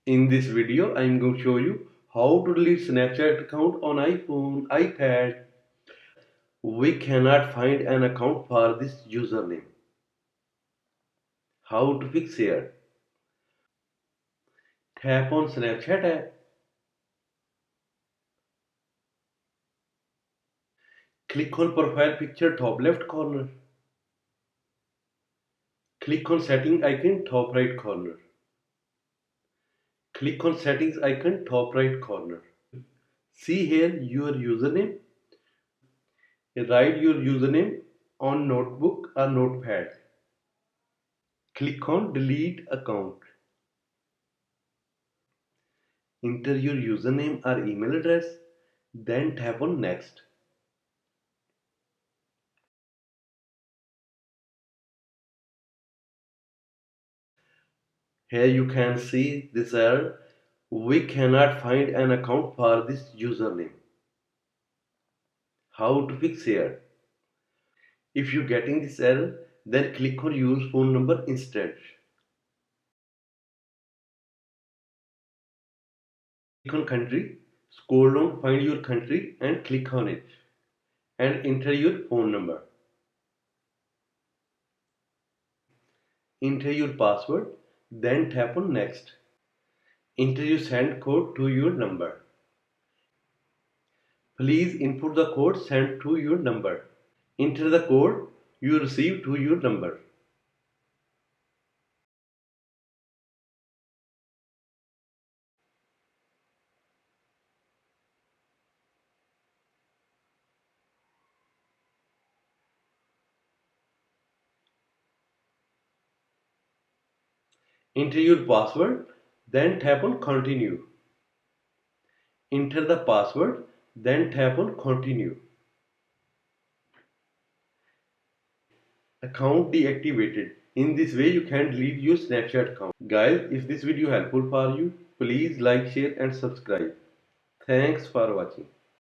In this video, I am going to show you how to delete Snapchat account on iPhone, iPad. We cannot find an account for this username. How to fix here? Tap on Snapchat app. Click on profile picture top left corner. Click on setting icon top right corner. Click on settings icon top right corner. See here your username. Write your username on notebook or notepad. Click on delete account. Enter your username or email address, then tap on next. Here you can see this error. We cannot find an account for this username. How to fix here? If you getting this error, then click on use phone number instead. Click on country, scroll down, find your country and click on it and enter your phone number. Enter your password, then tap on next. Enter your send code to your number. Please input the code sent to your number. Enter the code you receive to your number. Enter your password, then tap on continue. Enter the password, then tap on continue. Account deactivated. In this way you can delete your Snapchat account. Guys, if this video helpful for you, please like, share and subscribe. Thanks for watching.